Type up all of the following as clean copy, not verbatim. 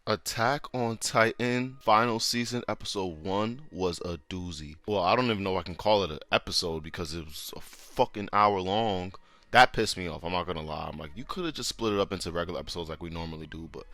Attack on Titan final season episode 1 was a doozy. Well, I don't even know if I can call it an episode because it was a fucking hour long. That pissed me off. I'm not gonna lie. I'm like, you could have just split it up into regular episodes like we normally do, but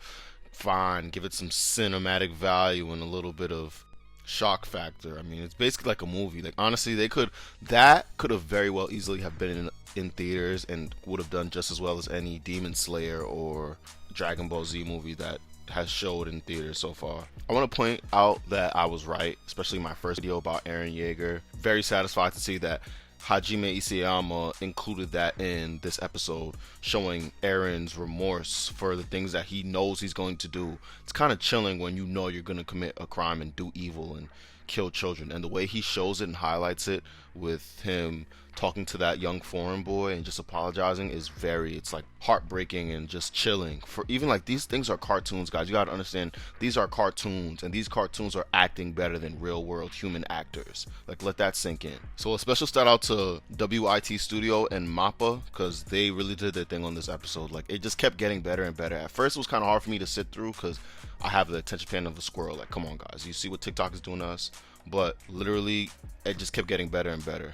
fine, give it some cinematic value and a little bit of shock factor. I mean, it's basically like a movie. Like honestly, that could have very well easily have been in theaters and would have done just as well as any Demon Slayer or Dragon Ball Z movie that has showed in theaters so far. I want to point out that I was right, especially my first video about Eren Yeager. Very satisfied to see that Hajime Isayama included that in this episode, showing Eren's remorse for the things that he knows he's going to do. It's kind of chilling when you know you're going to commit a crime and do evil and kill children, and the way he shows it and highlights it with him talking to that young foreign boy and just apologizing is it's like heartbreaking and just chilling. For even like these things are cartoons, guys. You gotta understand these are cartoons, and these cartoons are acting better than real world human actors. Like, let that sink in. So a special shout out to WIT Studio and Mappa, because they really did their thing on this episode. Like, it just kept getting better and better. At first it was kind of hard for me to sit through because I have the attention span of a squirrel. Like, come on guys, you see what TikTok is doing to us? But literally it just kept getting better and better.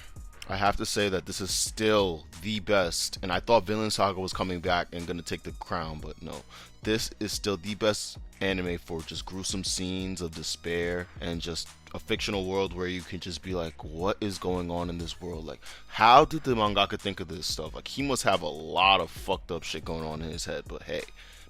I have to say that this is still the best, and I thought Villain Saga was coming back and gonna take the crown, but no. This is still the best anime for just gruesome scenes of despair and just a fictional world where you can just be like, what is going on in this world? Like, how did the mangaka think of this stuff? Like, he must have a lot of fucked up shit going on in his head, but hey,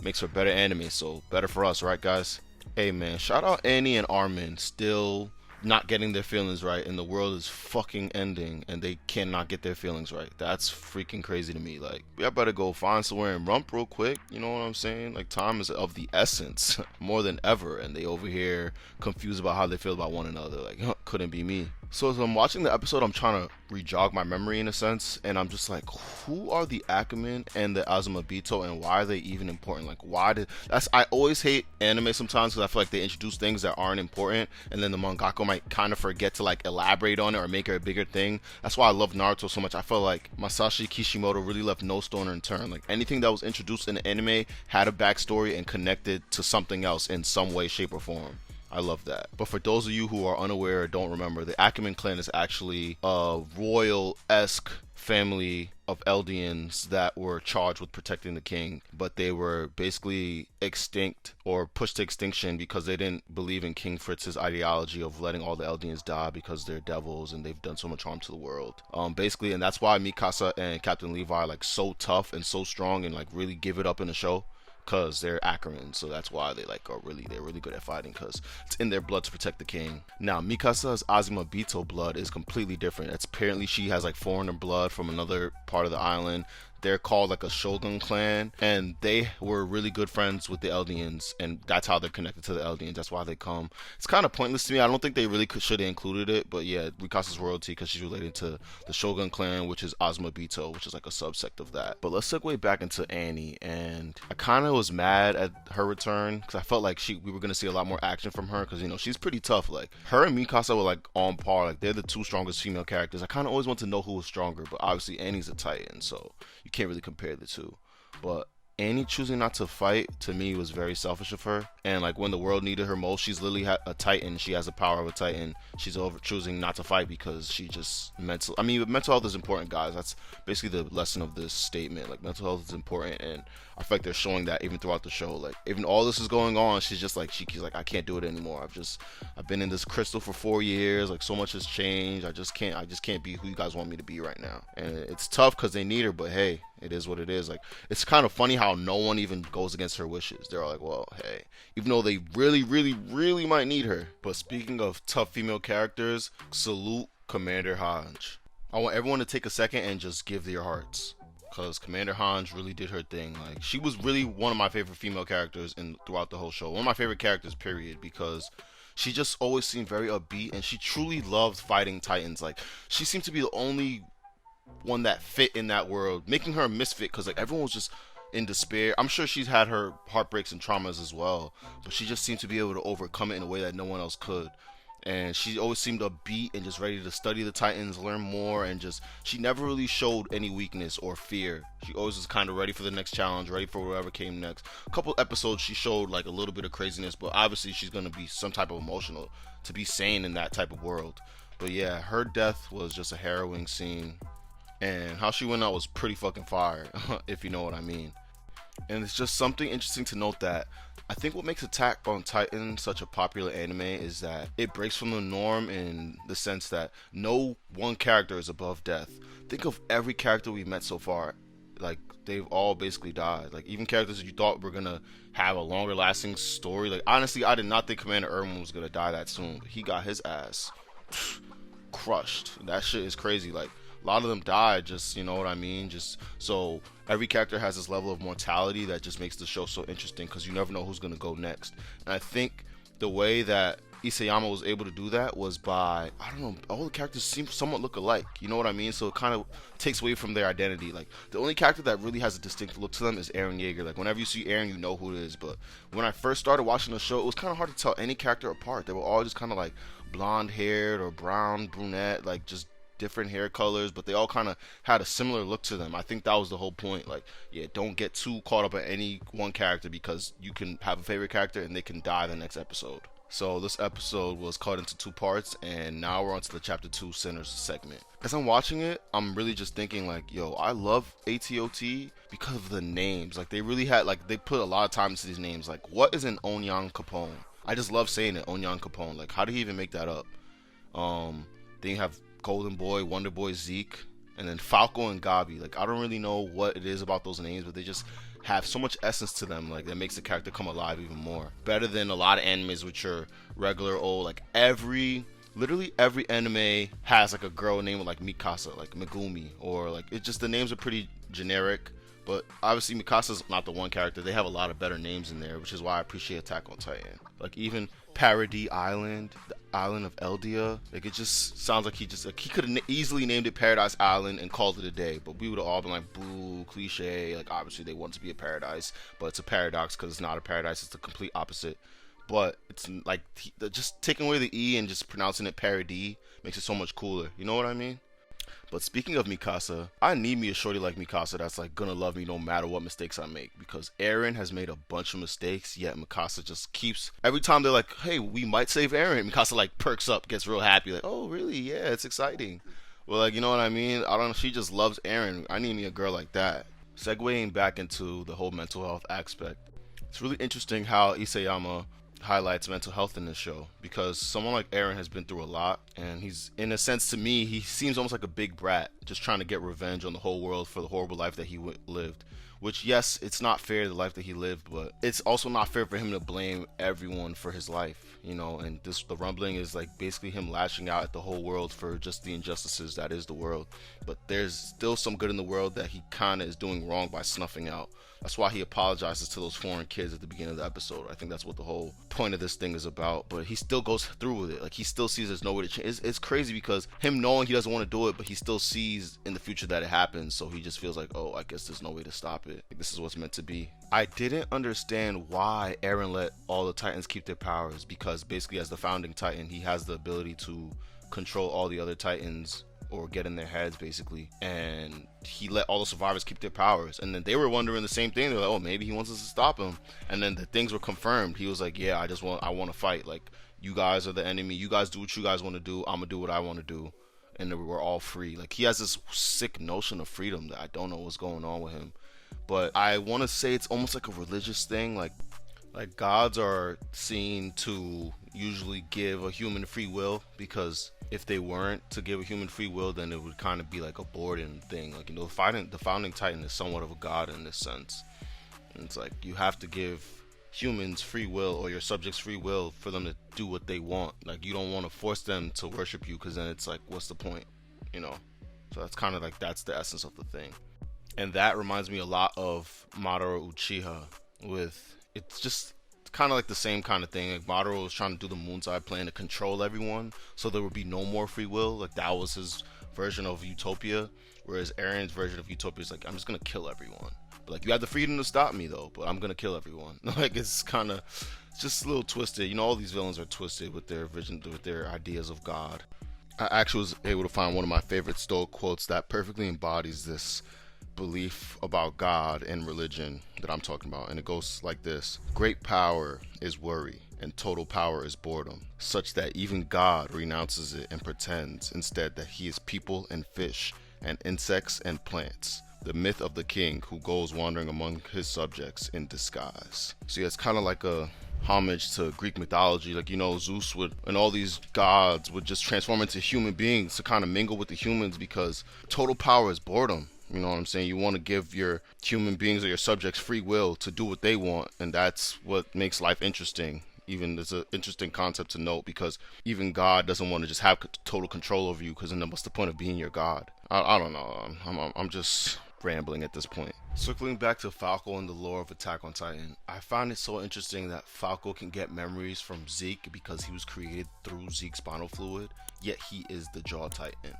makes for better anime, so better for us, right guys? Hey man, shout out Annie and Armin, still not getting their feelings right, and the world is fucking ending and they cannot get their feelings right. That's freaking crazy to me. Like, I better go find somewhere and rump real quick, you know what I'm saying? Like, time is of the essence more than ever, and they over here confused about how they feel about one another. Like, couldn't be me. So as I'm watching the episode, I'm trying to re-jog my memory in a sense, and I'm just like, who are the Ackerman and the Azumabito, and why are they even important? Like, I always hate anime sometimes because I feel like they introduce things that aren't important, and then the mangaka might kind of forget to like elaborate on it or make it a bigger thing. That's why I love Naruto so much. I feel like Masashi Kishimoto really left no stone unturned. Like, anything that was introduced in the anime had a backstory and connected to something else in some way, shape, or form. I love that. But for those of you who are unaware or don't remember, the Acumen Clan is actually a royal-esque family of Eldians that were charged with protecting the king, but they were basically extinct or pushed to extinction because they didn't believe in King Fritz's ideology of letting all the Eldians die because they're devils and they've done so much harm to the world. Basically, and that's why Mikasa and Captain Levi are like so tough and so strong and like really give it up in the show. Because they're Ackerman, so that's why they're really good at fighting, because it's in their blood to protect the king. Now, Mikasa's Azumabito blood is completely different. It's apparently she has like foreigner blood from another part of the island. They're called like a Shogun clan, and they were really good friends with the Eldians, and that's how they're connected to the Eldians. That's why they come. It's kind of pointless to me. I don't think they really should have included it, but yeah, Mikasa's royalty because she's related to the Shogun clan, which is Azumabito, which is like a subsect of that. But let's segue back into Annie, and I kind of was mad at her return because I felt like we were gonna see a lot more action from her because, you know, she's pretty tough. Like, her and Mikasa were like on par. Like, they're the two strongest female characters. I kind of always want to know who was stronger, but obviously Annie's a Titan, so you can't really compare the two. But Annie choosing not to fight, to me, was very selfish of her. And like, when the world needed her most, she's literally a Titan. She has the power of a Titan. She's over choosing not to fight because she just mental health is important, guys. That's basically the lesson of this statement. Like, mental health is important, and I feel like they're showing that even throughout the show. Like, even all this is going on, she's just like, she's like, I can't do it anymore. I've been in this crystal for 4 years. Like, so much has changed. I just can't be who you guys want me to be right now. And it's tough because they need her, but hey, it is what it is. Like, it's kind of funny how no one even goes against her wishes. They're all like, well, hey, even though they really might need her. But speaking of tough female characters, salute Commander Hodge. I want everyone to take a second and just give their hearts, because Commander Hodge really did her thing. Like, she was really one of my favorite female characters throughout the whole show. One of my favorite characters, period, because she just always seemed very upbeat, and she truly loved fighting Titans. Like, she seemed to be the only one that fit in that world, making her a misfit because like everyone was just in despair. I'm sure she's had her heartbreaks and traumas as well, but she just seemed to be able to overcome it in a way that no one else could. And she always seemed upbeat and just ready to study the Titans, learn more, and just she never really showed any weakness or fear. She always was kind of ready for the next challenge, ready for whatever came next. A couple episodes she showed like a little bit of craziness, but obviously she's gonna be some type of emotional to be sane in that type of world. But yeah, her death was just a harrowing scene, and how she went out was pretty fucking fire, if you know what I mean. And it's just something interesting to note that I think what makes Attack on Titan such a popular anime is that it breaks from the norm in the sense that no one character is above death. Think of every character we've met so far. Like, they've all basically died. Like, even characters that you thought were gonna have a longer lasting story. Like, honestly, I did not think Commander Eren was gonna die that soon. But he got his ass crushed. That shit is crazy. Like, a lot of them died, just, you know what I mean? Just so every character has this level of mortality that just makes the show so interesting, because you never know who's going to go next. And I think the way that Isayama was able to do that was by, I don't know, all the characters seem somewhat look alike, you know what I mean? So it kind of takes away from their identity. Like, the only character that really has a distinct look to them is Eren Yeager. Like, whenever you see Eren, you know who it is. But when I first started watching the show, it was kind of hard to tell any character apart. They were all just kind of like blonde haired or brown, brunette, like just different hair colors, but they all kind of had a similar look to them. I think that was the whole point. Like, yeah, don't get too caught up in any one character, because you can have a favorite character and they can die the next episode. So this episode was cut into 2 parts, and now we're on to the chapter 2 Sinners segment. As I'm watching it, I'm really just thinking like, yo, I love ATOT because of the names. Like, they really had, like, they put a lot of time into these names. Like, what is an Onyan Capone? I just love saying it, Onyan Capone. Like, how did he even make that up? Then you have Golden Boy, Wonder Boy, Zeke, and then Falco and Gabi. Like, I don't really know what it is about those names, but they just have so much essence to them, like, that makes the character come alive even more. Better than a lot of animes which are regular old, like, literally every anime has like a girl name like Mikasa, like Megumi, or like, it just, the names are pretty generic. But obviously Mikasa's not the one character. They have a lot of better names in there, which is why I appreciate Attack on Titan. Like, even Paradis Island, the island of Eldia. Like, it just sounds like he could have easily named it Paradise Island and called it a day. But we would have all been like, boo, cliche. Like, obviously they want it to be a paradise, but it's a paradox because it's not a paradise. It's the complete opposite. But it's like, just taking away the E and just pronouncing it Paradis makes it so much cooler. You know what I mean? But speaking of Mikasa, I need me a shorty like Mikasa that's like gonna love me no matter what mistakes I make, because Eren has made a bunch of mistakes, yet Mikasa just keeps, every time they're like, hey, we might save Eren, Mikasa like perks up, gets real happy, like, oh really, yeah, it's exciting. Well, like, you know what I mean? I don't know, she just loves Eren. I need me a girl like that. Segueing back into the whole mental health aspect, it's really interesting how Isayama highlights mental health in this show, because someone like Eren has been through a lot, and he's, in a sense, to me, he seems almost like a big brat, just trying to get revenge on the whole world for the horrible life that he lived. Which, yes, it's not fair, the life that he lived, but it's also not fair for him to blame everyone for his life, you know. And the rumbling is like basically him lashing out at the whole world for just the injustices that is the world. But there's still some good in the world that he kind of is doing wrong by snuffing out. That's why he apologizes to those foreign kids at the beginning of the episode. I think that's what the whole point of this thing is about. But he still goes through with it. Like, he still sees there's no way to change. It's crazy, because him knowing he doesn't want to do it, but he still sees in the future that it happens. So he just feels like, oh, I guess there's no way to stop it. Like, this is what's meant to be. I didn't understand why Eren let all the Titans keep their powers, because basically as the founding Titan, he has the ability to control all the other Titans, or get in their heads basically, and he let all the survivors keep their powers. And then they were wondering the same thing. They're like, oh, maybe he wants us to stop him. And then the things were confirmed. He was like, yeah, I want to fight. Like, you guys are the enemy, you guys do what you guys want to do, I'm gonna do what I want to do, and then we're all free. Like, he has this sick notion of freedom that I don't know what's going on with him. But I want to say it's almost like a religious thing. Like gods are seen to usually give a human free will, because if they weren't to give a human free will, then it would kind of be like a Borden thing. Like, you know, the founding Titan is somewhat of a god in this sense. And it's like, you have to give humans free will, or your subjects free will, for them to do what they want. Like, you don't want to force them to worship you, because then it's like, what's the point, you know? So that's kind of like, that's the essence of the thing. And that reminds me a lot of Madara Uchiha. It's just kind of like the same kind of thing. Like, Madara was trying to do the Moonside plan to control everyone, so there would be no more free will. Like, that was his version of Utopia, whereas Eren's version of Utopia is like, I'm just gonna kill everyone. But like, you have the freedom to stop me though, but I'm gonna kill everyone. Like, it's kind of, it's just a little twisted. You know, all these villains are twisted with their vision, with their ideas of God. I actually was able to find one of my favorite Stoic quotes that perfectly embodies this belief about God and religion that I'm talking about, and it goes like this: great power is worry, and total power is boredom, such that even God renounces it and pretends instead that he is people and fish and insects and plants, the myth of the king who goes wandering among his subjects in disguise. So yeah, it's kind of like a homage to Greek mythology. Like, you know, Zeus would, and all these gods would just transform into human beings to kind of mingle with the humans, because total power is boredom. You know what I'm saying? You want to give your human beings or your subjects free will to do what they want, and that's what makes life interesting. Even it's an interesting concept to note, because even God doesn't want to just have total control over you, because then what's the point of being your God? I don't know. I'm just rambling at this point. Circling back to Falco and the lore of Attack on Titan, I find it so interesting that Falco can get memories from Zeke because he was created through Zeke's spinal fluid, yet he is the Jaw Titan.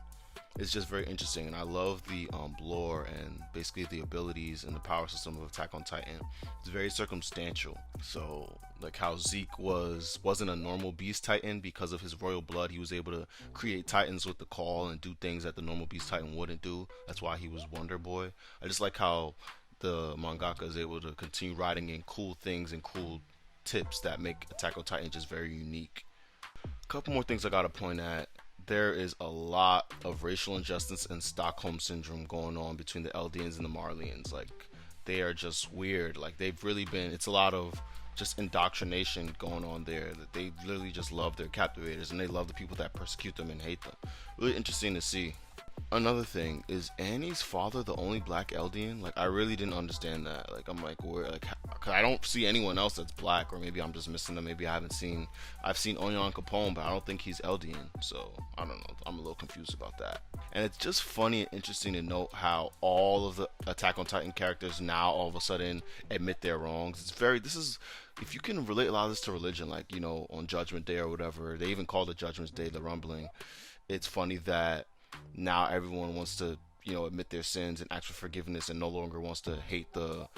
It's just very interesting, and I love the lore and basically the abilities and the power system of Attack on Titan. It's very circumstantial. So, like how Zeke wasn't a normal Beast Titan because of his royal blood. He was able to create Titans with the call and do things that the normal Beast Titan wouldn't do. That's why he was Wonder Boy. I just like how the mangaka is able to continue writing in cool things and cool tips that make Attack on Titan just very unique. A couple more things I gotta point at. There is a lot of racial injustice and Stockholm syndrome going on between the Eldians and the Marlians. Like, they are just weird. Like, they've really been, it's a lot of just indoctrination going on there. That they literally just love their captivators, and they love the people that persecute them and hate them. Really interesting to see. Another thing is, Annie's father the only black Eldian? Like, I really didn't understand that. Like, I'm like, where, like, cause I don't see anyone else that's black, or maybe I'm just missing them. Maybe I've seen Onyon Capone, but I don't think he's Eldian. So I don't know. I'm a little confused about that. And it's just funny and interesting to note how all of the Attack on Titan characters now all of a sudden admit their wrongs. This is, if you can relate a lot of this to religion, like, you know, on Judgment Day or whatever, they even call the Judgment Day the Rumbling. It's funny that now everyone wants to, you know, admit their sins and ask for forgiveness, and no longer wants to hate the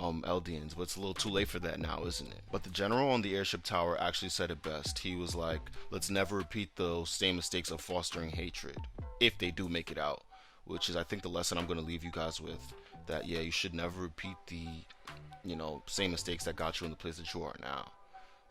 Eldians. But it's a little too late for that now, isn't it? But the general on the airship tower actually said it best. He was like, let's never repeat those same mistakes of fostering hatred if they do make it out, which is, I think, the lesson I'm going to leave you guys with. That, yeah, you should never repeat the, you know, same mistakes that got you in the place that you are now.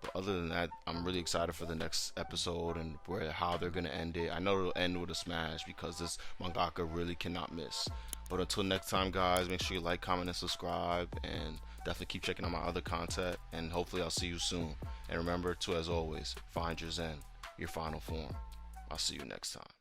But other than that, I'm really excited for the next episode and how they're going to end it. I know it'll end with a smash because this mangaka really cannot miss. But until next time, guys, make sure you like, comment, and subscribe. And definitely keep checking out my other content. And hopefully I'll see you soon. And remember to, as always, find your Zen, your final form. I'll see you next time.